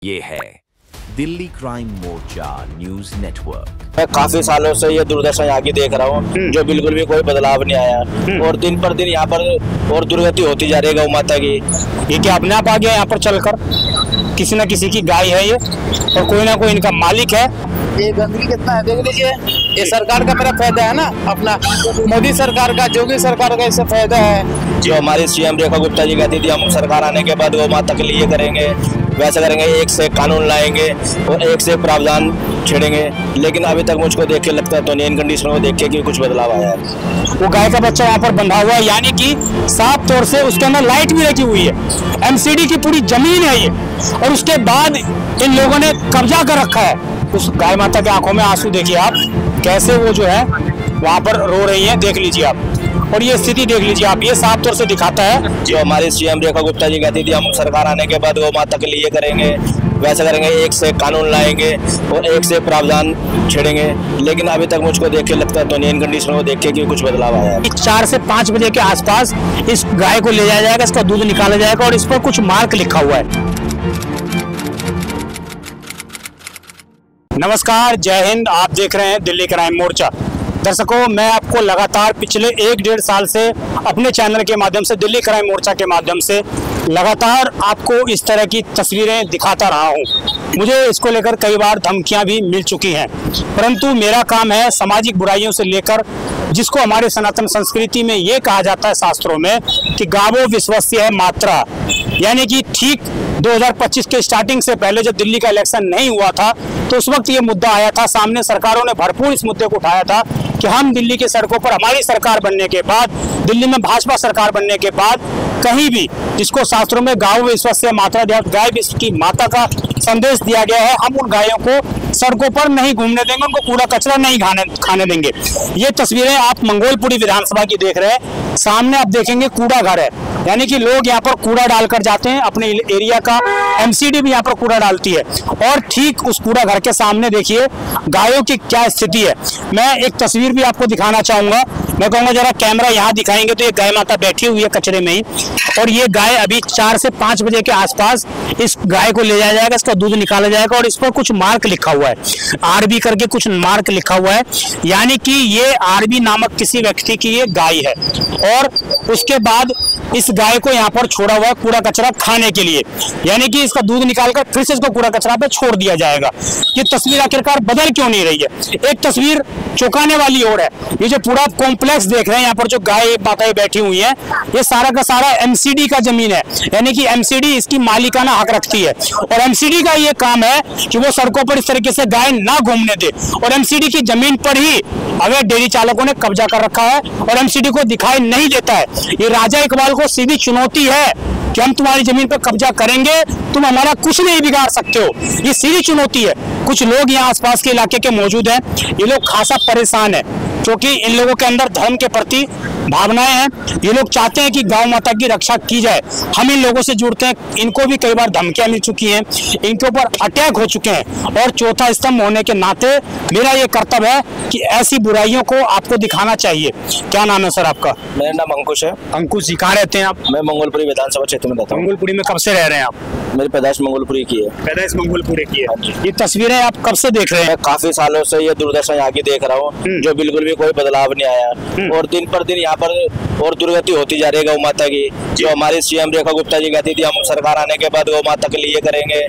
ये है दिल्ली क्राइम मोर्चा news network. मैं काफी सालों से ये दुर्दशा यहाँ की देख रहा हूँ, जो बिल्कुल भी कोई बदलाव नहीं आया और दिन पर दिन यहाँ पर और दुर्गति होती जा रही है गौ माता की। ये क्या अपने आप आ गया यहाँ पर चलकर? किसी न किसी की गाय है ये और कोई ना कोई इनका मालिक है। ये गंदगी कितना है देख लीजिए। ये सरकार का मेरा फायदा है ना, अपना मोदी सरकार का, योगी सरकार का इससे फायदा है। जो हमारी सीएम रेखा गुप्ता जी कहती थी हम सरकार आने के बाद गौ माता के लिए करेंगे, वैसा करेंगे, एक से कानून लाएंगे और एक से प्रावधान छेड़ेंगे, लेकिन अभी तक मुझको देख के लगता है तो इन कंडीशनों को देख के कि कुछ बदलाव आया है। वो गाय का बच्चा वहाँ पर बंधा हुआ है, यानी कि साफ तौर से उसके अंदर लाइट भी रखी हुई है। एमसीडी की पूरी जमीन है ये, और उसके बाद इन लोगों ने कब्जा कर रखा है। उस गाय माता के आंखों में आंसू देखिए आप, कैसे वो जो है वहाँ पर रो रही है, देख लीजिए आप। और ये स्थिति देख लीजिए आप, ये साफ तौर से दिखाता है। जो हमारी सीएम रेखा गुप्ता जी कहती थी हम सरकार आने के बाद गौ माता के लिए करेंगे, वैसा करेंगे, एक से कानून लाएंगे और एक से प्रावधान छेड़ेंगे, लेकिन अभी तक मुझको देख के लगता है तो इन कंडीशनों को देख के कि कुछ बदलाव आया है। 4 से 5 बजे के आसपास इस गाय को ले जाया जाएगा, इसका दूध निकाला जाएगा और इस पर कुछ मार्क लिखा हुआ है। नमस्कार, जय हिंद। आप देख रहे हैं दिल्ली क्राइम मोर्चा। दर्शकों, मैं आपको लगातार पिछले 1-1.5 साल से अपने चैनल के माध्यम से, दिल्ली क्राइम मोर्चा के माध्यम से लगातार आपको इस तरह की तस्वीरें दिखाता रहा हूं। मुझे इसको लेकर कई बार धमकियां भी मिल चुकी हैं, परंतु मेरा काम है सामाजिक बुराइयों से लेकर, जिसको हमारे सनातन संस्कृति में ये कहा जाता है शास्त्रों में कि गावो विश्वस्य मात्रा, यानी कि ठीक 2025 के स्टार्टिंग से पहले जब दिल्ली का इलेक्शन नहीं हुआ था तो उस वक्त ये मुद्दा आया था सामने। सरकारों ने भरपूर इस मुद्दे को उठाया था कि हम दिल्ली के सड़कों पर, हमारी सरकार बनने के बाद, दिल्ली में भाजपा सरकार बनने के बाद कहीं भी जिसको शास्त्रों में गाँव विश्वस्य मात्रा, गाय विश्व की माता का संदेश दिया गया है, हम उन गायों को सड़कों पर नहीं घूमने देंगे, उनको कूड़ा कचरा नहीं खाने देंगे। ये तस्वीरें आप मंगोलपुरी विधानसभा की देख रहे हैं। सामने आप देखेंगे कूड़ा घर है, यानी कि लोग यहाँ पर कूड़ा डालकर जाते हैं। अपने एरिया का एमसीडी भी यहाँ पर कूड़ा डालती है, और ठीक उस कूड़ा घर के सामने देखिए गायों की क्या स्थिति है। मैं एक तस्वीर भी आपको दिखाना चाहूंगा। मैं कहूँगा जरा कैमरा यहाँ दिखाएंगे तो ये गाय माता बैठी हुई है कचरे में ही, और ये गाय अभी 4 से 5 बजे के आसपास इस गाय को ले जाया जाएगा, इसका दूध निकाला जाएगा और इस पर कुछ मार्क लिखा हुआ है, आरबी करके कुछ मार्क लिखा हुआ है, यानी कि ये आरबी नामक किसी व्यक्ति की ये गाय है। और उसके बाद इस गाय को यहाँ पर छोड़ा हुआ है कूड़ा कचरा खाने के लिए, यानी कि इसका दूध निकालकर फिर से इसको कूड़ा कचरा पे छोड़ दिया जाएगा। ये तस्वीर आखिरकार बदल क्यों नहीं रही है? एक तस्वीर चौंकाने वाली और है। ये जो पूरा कॉम्प्लेक्स देख रहे हैं, यहाँ पर जो गाय माताएं बैठी हुई हैं, ये सारा का सारा एमसीडी का जमीन है, यानी कि एमसीडी इसकी मालिकाना हक रखती है। और एमसीडी का ये काम है कि वो सड़कों पर इस तरीके से गाय ना घूमने दे, और एमसीडी की जमीन पर ही अवैध डेयरी चालकों ने कब्जा कर रखा है और एमसीडी को दिखाई नहीं देता है। ये राजा इकबाल को सीधी चुनौती है कि हम तुम्हारी जमीन पर कब्जा करेंगे, तुम हमारा कुछ नहीं बिगाड़ सकते हो। ये सीधी चुनौती है। कुछ लोग यहाँ आसपास के इलाके के मौजूद हैं, ये लोग खासा परेशान है क्योंकि इन लोगों के अंदर धर्म के प्रति भावनाएं हैं। ये लोग चाहते हैं कि गौ माता की रक्षा की जाए। हम इन लोगों से जुड़ते हैं, इनको भी कई बार धमकियां मिल चुकी हैं, इनके ऊपर अटैक हो चुके हैं, और चौथा स्तंभ होने के नाते मेरा ये कर्तव्य है कि ऐसी बुराइयों को आपको दिखाना चाहिए। क्या नाम है सर आपका? मेरा नाम अंकुश है। अंकुश जी, कहाँ रहते हैं आप? मैं मंगोलपुरी विधानसभा क्षेत्र में रहता हूँ। मंगोलपुरी में कब से रह रहे हैं आप? मेरी पैदाइश मंगोलपुरी की है। पैदाइश मंगोलपुरी की है। ये तस्वीरें आप कब से देख रहे हैं? मैं काफी सालों से ये दुर्दशा यहाँ की देख रहा हूँ, जो बिल्कुल भी कोई बदलाव नहीं आया और दिन पर दिन यहाँ पर और दुर्गति होती जा रही है गौ माता की। जो हमारी सीएम रेखा गुप्ता जी कहती थी हम सरकार आने के बाद गौ माता के लिए करेंगे,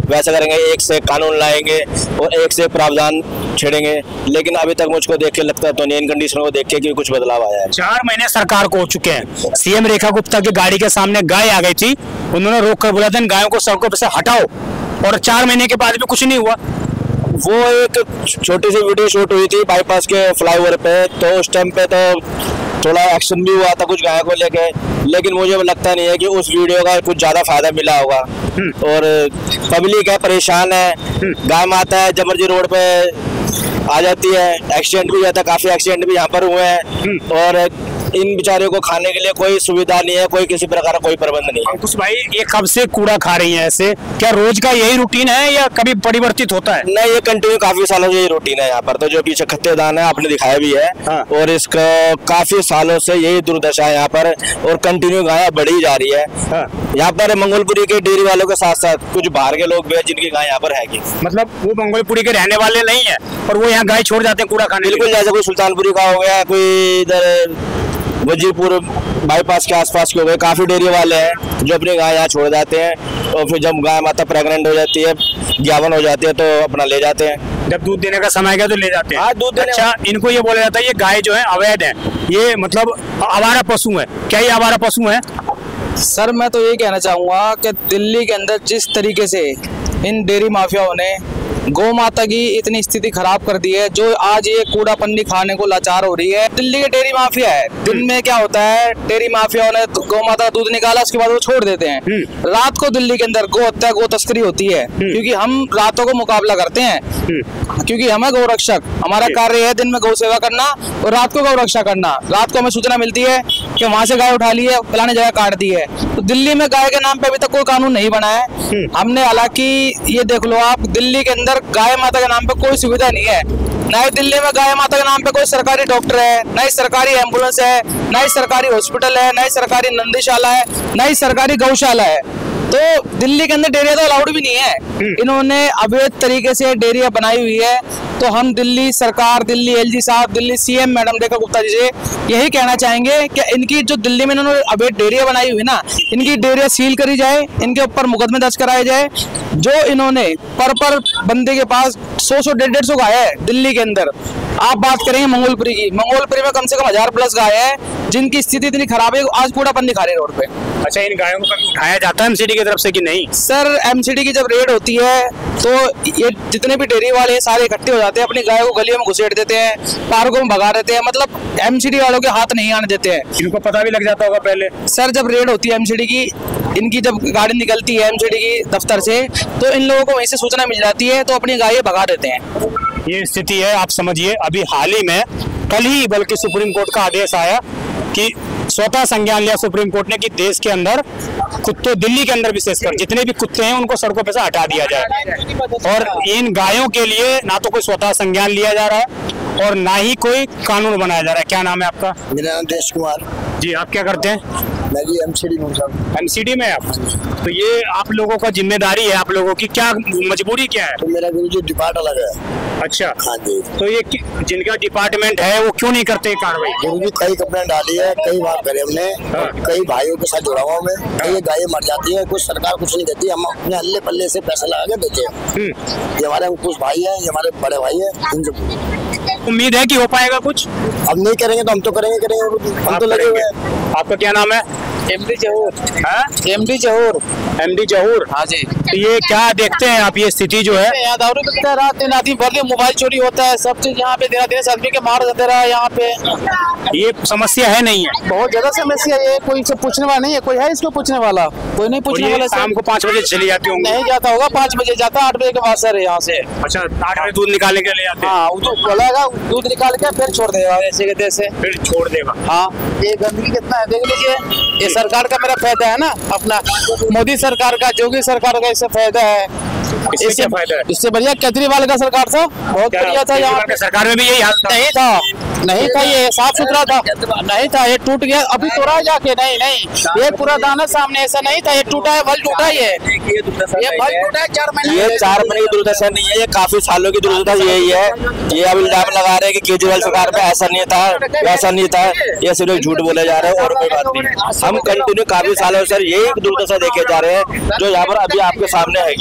वैसा करेंगे, एक से कानून लाएंगे और एक से प्रावधान छेड़ेंगे, लेकिन अभी तक मुझको देख के लगता है तो इन कंडीशनों को देख के कि कुछ बदलाव आया है। 4 महीने सरकार को हो चुके हैं। सीएम रेखा गुप्ता की गाड़ी के सामने गाय आ गई थी, उन्होंने रोक कर बोला था इन गायों को सड़कों पर से हटाओ, और 4 महीने के बाद भी कुछ नहीं हुआ। वो एक छोटी सी वीडियो शूट हुई थी बाईपास के फ्लाईओवर पे, तो उस टाइम पे तो थोड़ा एक्शन भी हुआ था कुछ गायों को लेके, लेकिन मुझे लगता नहीं है कि उस वीडियो का कुछ ज्यादा फायदा मिला होगा। और पब्लिक है, परेशान है, गाय माता है, जबरजी रोड पे आ जाती है, एक्सीडेंट भी जाता है, काफी एक्सीडेंट भी यहाँ पर हुए हैं, और इन बेचारे को खाने के लिए कोई सुविधा नहीं है, कोई किसी प्रकार का कोई प्रबंध नहीं है। अंकुश भाई, ये कब से कूड़ा खा रही हैं ऐसे? क्या रोज का यही रूटीन है या कभी परिवर्तित होता है? नहीं, ये कंटिन्यू काफी सालों से यही रूटीन है यहाँ पर। तो जो पीछे खत्तेदान है आपने दिखाया भी है। हाँ। और इसका काफी सालों से यही दुर्दशा है यहाँ पर, और कंटिन्यू गाय बढ़ी जा रही है। हाँ। यहाँ पर मंगोलपुरी के डेयरी वालों के साथ साथ कुछ बाहर के लोग भी हैं जिनकी गाय यहाँ पर है। मतलब वो मंगोलपुरी के रहने वाले नहीं है और वो यहाँ गाय छोड़ जाते हैं कूड़ा खाने? बिल्कुल, जैसे कोई सुल्तानपुरी का हो गया, कोई इधर वजीरपुर बाईपास के आसपास के हो गए, काफी डेयरी वाले हैं जो अपनी गाय यहाँ छोड़ जाते हैं। और फिर जब गाय माता प्रेग्नेंट हो जाती है, ज्ञावन हो जाती है, तो अपना ले जाते हैं। जब दूध देने का समय गया तो ले जाते हैं। हाँ, दूध देने। अच्छा, इनको ये बोला जाता है ये गाय जो है अवैध है, ये मतलब आवारा पशु है। क्या ये आवारा पशु है? सर मैं तो ये कहना चाहूँगा कि दिल्ली के अंदर जिस तरीके से इन डेयरी माफियाओं ने गौ माता की इतनी स्थिति खराब कर दी है, जो आज ये कूड़ा पन्नी खाने को लाचार हो रही है। दिल्ली के डेयरी माफिया है। दिन में क्या होता है, डेयरी माफियाओं ने गौ माता का दूध निकाला, उसके बाद वो छोड़ देते हैं। रात को दिल्ली के अंदर गौ हत्या, गौ तस्करी होती है, क्योंकि हम रातों को मुकाबला करते हैं, क्योंकि हम गौ रक्षक। हमारा कार्य है दिन में गौ सेवा करना और रात को गौ रक्षा करना। रात को हमें सूचना मिलती है कि वहां से गाय उठा ली है, फलाने जगह काट दी है। तो दिल्ली में गाय के नाम पे अभी तक कोई कानून नहीं बना है हमने। हालांकि ये देख लो आप, दिल्ली के अंदर गाय माता के नाम पे कोई सुविधा नहीं है। ना ही दिल्ली में गाय माता के नाम पे कोई सरकारी डॉक्टर है, ना ही सरकारी एम्बुलेंस है, ना ही सरकारी हॉस्पिटल है, ना ही सरकारी नंदीशाला है, ना ही सरकारी गौशाला है। तो दिल्ली के अंदर डेयरिया तो अलाउड भी नहीं है। इन्होंने अवैध तरीके से डेयरिया बनाई हुई है। तो हम दिल्ली सरकार, दिल्ली एलजी साहब, दिल्ली सीएम मैडम रेखा गुप्ता जी से यही कहना चाहेंगे कि इनकी जो दिल्ली में इन्होंने अवैध डेयरिया बनाई हुई ना, इनकी डेयरिया सील करी जाए, इनके ऊपर मुकदमे दर्ज कराए जाए। जो इन्होंने पर बंदे के पास 100 150 गाय है दिल्ली के अंदर। आप बात करेंगे मंगोलपुरी की, मंगोलपुरी में कम से कम 1000+ गाय है जिनकी स्थिति इतनी खराब है, आज कूड़ा पन्नी खा रही है रोड पे। अच्छा, इन गायों को कभी उठाया जाता है एमसीडी की तरफ से कि नहीं? सर एमसीडी की जब रेड होती है तो ये जितने भी डेयरी वाले हैं सारे इकट्ठे हो जाते हैं, अपनी गायों को गलियों में घुसेड़ देते हैं, पार्कों में भगा देते हैं। मतलब एमसीडी वालों के हाथ नहीं आने देते हैं। इनको पता भी लग जाता होगा पहले? सर जब रेड होती है एमसीडी की, इनकी जब गाड़ी निकलती है एमसीडी की दफ्तर से, तो इन लोगों को वहीं से सूचना मिल जाती है, तो अपनी गायें भगा देते हैं। ये स्थिति है, आप समझिए। अभी हाल ही में, कल ही बल्कि सुप्रीम कोर्ट का आदेश आया कि स्वतः संज्ञान लिया सुप्रीम कोर्ट ने कि देश के अंदर कुत्तों, दिल्ली के अंदर विशेषकर जितने भी कुत्ते हैं उनको सड़कों पे से हटा दिया जाए। और इन गायों के लिए ना तो कोई स्वतः संज्ञान लिया जा रहा है और ना ही कोई कानून बनाया जा रहा है। क्या नाम है आपका? मेरा नाम देश कुमार जी। आप क्या करते हैं? मैं जी एमसीडी में हूँ। एमसीडी में आप? तो ये आप लोगों का जिम्मेदारी है, आप लोगों की क्या मजबूरी क्या है? तो मेरा गुरुजी डिपार्ट अलग है। अच्छा। हाँ जी। तो ये जिनका डिपार्टमेंट है वो क्यों नहीं करते कार्रवाई? गुरुजी कई कंप्लेंट डाली है, कई बार करे हमने। हाँ। कई भाइयों के साथ जुड़ा हुआ मैं। कई गायें मर जाती है, कुछ सरकार कुछ नहीं देती, हम अपने हल्ले पल्ले से पैसा लगा के देते हैं। ये हमारे कुछ भाई है, ये हमारे बड़े भाई है, इनसे उम्मीद है कि हो पाएगा कुछ? अब नहीं करेंगे तो हम तो करेंगे, हम तो लगे हुए हैं। आपका क्या नाम है? एमडी जहूर। एमडी जहूर। एमडी जहूर। हाँ जी। तो ये क्या देखते हैं आप, ये स्थिति जो है? यहाँ दारू बिकता है, रात दिन आदमी भर मोबाइल चोरी होता है, सब चीज यहाँ पे दिन आदमी के मार देते रहा। यहाँ पे ये समस्या है नहीं है? बहुत ज्यादा समस्या है। कोई इसको पूछने वाला नहीं है, कोई है इसको पूछने वाला? कोई नहीं पूछने वाला। शाम को 5 बजे चली जाती होंगी? नहीं जाता होगा, 5 बजे जाता, 8 बजे के बाद सर यहाँ से। अच्छा, 8 बजे दूध निकालने के लिए आते हैं? हाँ, बोलेगा दूध निकाल के फिर छोड़ देगा ऐसे के तैसे। फिर छोड़ देगा? हाँ। ये गंदगी कितना है देख लीजिए। ये सरकार का मेरा फायदा है ना, अपना मोदी सरकार का, योगी सरकार का इससे फायदा है। इससे फायदा है? इससे बढ़िया केजरीवाल का सरकार था, बहुत बढ़िया था। यहाँ पे सरकार में भी यही हाल था? नहीं था, ये साफ सुथरा था। नहीं था, ये टूट गया, अभी तोड़ा जाके। नहीं, ये पूरा दाना सामने, ऐसा नहीं था, ये टूटा है, बल टूटा है। ये बल टूटा है 4 महीने। ये 4 महीने की दुर्दशा नहीं है, ये काफी सालों की दुर्दशा यही है। ये अब इल्जाम लगा रहे हैं कि केजरीवाल सरकार में ऐसा नहीं था, वैसा नहीं था, ये सिर्फ झूठ बोले जा रहे हैं और कोई बात नहीं। हम कंटिन्यू काफी सालों से यही दुर्दशा देखे जा रहे हैं जो यहाँ पर अभी आपके सामने है।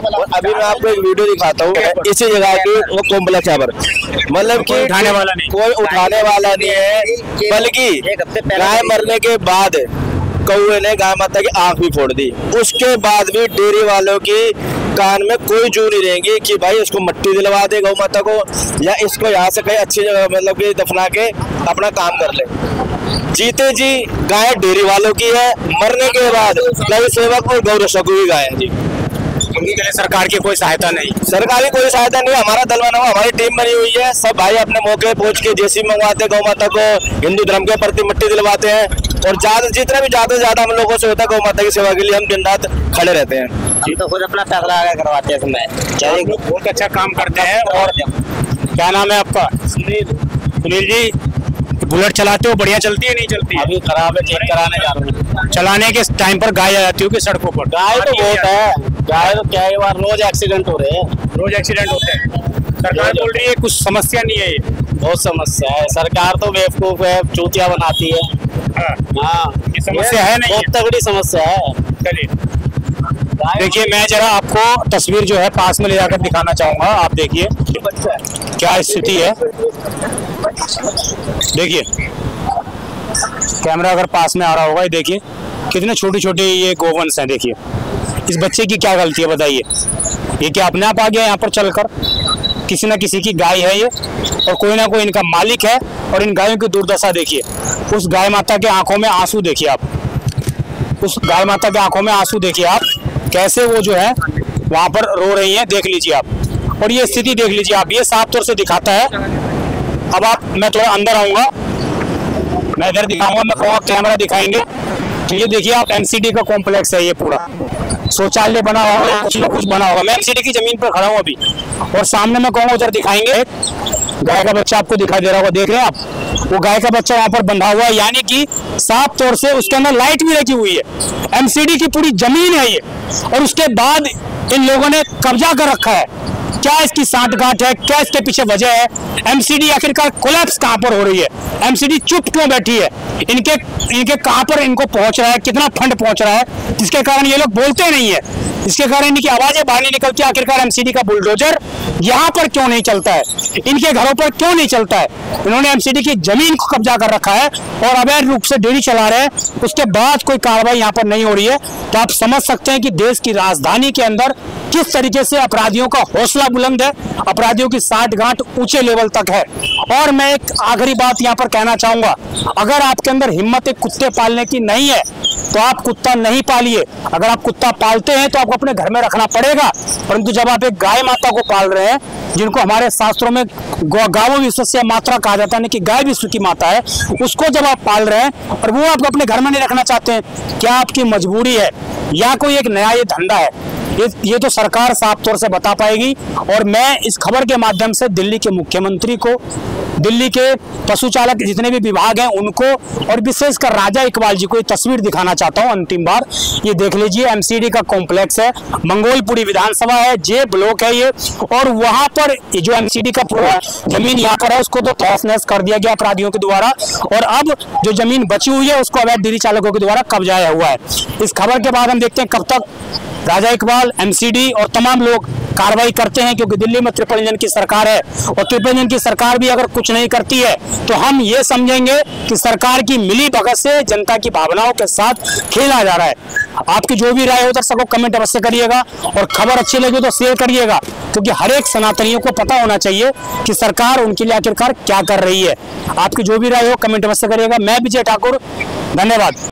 और अभी मैं आपको एक वीडियो दिखाता हूँ इसी जगह की, वो कॉम्प्लेक्स यहाँ पर, मतलब कि उठाने वाला नहीं, कोई उठाने वाला नहीं है, बल्कि गाय मरने के बाद कौए ने गाय माता की आंख भी फोड़ दी। उसके बाद भी डेयरी वालों की कान में कोई जू नहीं रहेंगी कि भाई इसको मट्टी दिलवा दे गौ माता को, या इसको यहाँ से कहीं अच्छी जगह मतलब कि दफना के अपना काम कर ले। जीते जी गाय डेयरी वालों की है, मरने के बाद गौ सेवक और गौ रक्षकों की गाय है जी। उनके लिए सरकार की कोई सहायता नहीं? सरकारी कोई सहायता नहीं, हमारा दल बना हुआ, हमारी टीम बनी हुई है, सब भाई अपने मौके पहुंच के जेसीबी मंगवाते हैं, गौ माता को हिंदू धर्म के प्रति मिट्टी दिलवाते हैं और जितना भी ज्यादा से ज्यादा हम लोगों से होता है गौ माता की सेवा के लिए हम दिन रात खड़े रहते हैं। हम तो खुद अपना पैसा लगा करवाते हैं इसमें। बहुत अच्छा काम करते हैं। और क्या नाम है आपका? सुनील जी, बुलेट चलाते हो, बढ़िया चलती है नहीं चलती? अभी खराब है, ठीक कराने जा रहे हैं। चलाने के टाइम पर गाय आ जाती होगी सड़कों पर? गाय तो बहुत है, गाय तो क्या बार रोज एक्सीडेंट हो रहे हैं, रोज एक्सीडेंट होते हैं। सरकार बोल रही है कुछ समस्या नहीं है, ये बहुत समस्या है। सरकार तो बेवकूफ है, चूतिया बनाती है। हाँ, ये समस्या है नहीं? बहुत तगड़ी समस्या है। चलिए देखिए, मैं जरा आपको तस्वीर जो है पास में ले जाकर दिखाना चाहूंगा। आप देखिए क्या स्थिति है। देखिए कैमरा अगर पास में आ रहा होगा, ये देखिए कितने छोटे छोटे ये गोवंश हैं। देखिए इस बच्चे की क्या गलती है बताइए? ये क्या अपने आप आ गया यहाँ पर चलकर? किसी ना किसी की गाय है ये, और कोई ना कोई इनका मालिक है। और इन गायों की दुर्दशा देखिए, उस गाय माता के आंखों में आंसू देखिए आप, उस गाय माता के आंखों में आंसू देखिए आप, कैसे वो जो है वहां पर रो रही हैं, देख लीजिए आप। और ये स्थिति देख लीजिए आप, ये साफ तौर से दिखाता है। अब मैं थोड़ा अंदर आऊंगा, मैं इधर दिखाऊंगा, मैं कहूँगा कैमरा दिखाएंगे। तो ये देखिए आप, एमसीडी का कॉम्प्लेक्स है ये पूरा, शौचालय बना होगा, कुछ बना होगा। मैं एमसीडी की जमीन पर खड़ा हूँ अभी, और सामने मैं कहूँगा उधर दिखाएंगे गाय का बच्चा आपको दिखाई दे रहा होगा, देख रहे हैं आप, वो गाय का बच्चा वहां पर बंधा हुआ है, यानी कि साफ तौर से उसके अंदर लाइट भी लगी हुई है। एमसीडी की पूरी जमीन है ये, और उसके बाद इन लोगों ने कब्जा कर रखा है। क्या इसकी सांठगांठ है, क्या इसके पीछे वजह है? एमसीडी आखिरकार कोलैप्स कहां पर हो रही है? एमसीडी चुप क्यों बैठी है? इनके कहां पर इनको पहुंच रहा है, कितना फंड पहुंच रहा है, जिसके कारण ये लोग बोलते नहीं है, इसके कारण इनकी आवाजें बाहर नहीं निकलती। आखिरकार एमसीडी का बुलडोजर यहाँ पर क्यों नहीं चलता है, इनके घरों पर क्यों नहीं चलता है? इन्होंने एमसीडी की जमीन को कब्जा कर रखा है और अवैध रूप से डेयरी चला रहे हैं, उसके बाद कोई कार्रवाई यहाँ पर नहीं हो रही है। तो आप समझ सकते हैं कि देश की राजधानी के अंदर किस तरीके से अपराधियों का हौसला बुलंद है, अपराधियों की सांठगांठ ऊंचे लेवल तक है। और मैं एक आखिरी बात यहाँ पर कहना चाहूंगा, अगर आपके अंदर हिम्मत एक कुत्ते पालने की नहीं है तो आप कुत्ता नहीं पालिए। अगर आप कुत्ता पालते हैं तो आपको अपने घर में रखना पड़ेगा, परंतु जब आप एक गाय माता को पाल रहे हैं, जिनको हमारे शास्त्रों में गावो विश्वस्य मात्रा कहा जाता है कि गाय विश्व की माता है, उसको जब आप पाल रहे हैं और वो आप अपने घर में नहीं रखना चाहते हैं, क्या आपकी मजबूरी है या कोई एक नया ये धंधा है? ये तो सरकार साफ तौर से बता पाएगी। और मैं इस खबर के माध्यम से दिल्ली के मुख्यमंत्री को, दिल्ली के पशु चालक जितने भी विभाग हैं उनको, और विशेषकर राजा इकबाल जी को ये तस्वीर दिखाना चाहता हूं अंतिम बार। ये देख लीजिए, एमसीडी का कॉम्प्लेक्स है, मंगोलपुरी विधानसभा है, जे ब्लॉक है ये, और वहां पर जो एमसीडी का पूरा जमीन यहाँ पर है उसको तो तहस-नहस कर दिया गया अपराधियों के द्वारा, और अब जो जमीन बची हुई है उसको अवैध डेयरी चालकों के द्वारा कब्जाया हुआ है। इस खबर के बाद हम देखते हैं कब तक राजा इकबाल, एमसीडी और तमाम लोग कार्रवाई करते हैं, क्योंकि दिल्ली में ट्रिपल इंजन की सरकार है, और ट्रिपल इंजन की सरकार भी अगर कुछ नहीं करती है तो हम ये समझेंगे कि सरकार की मिली भगत से जनता की भावनाओं के साथ खेला जा रहा है। आपकी जो भी राय हो दर्शकों कमेंट अवश्य करिएगा, और खबर अच्छी लगी तो शेयर करिएगा, क्योंकि हर एक सनातनियों को पता होना चाहिए कि सरकार उनके लिए आखिरकार क्या कर रही है। आपकी जो भी राय हो कमेंट अवश्य करिएगा। मैं विजय ठाकुर, धन्यवाद।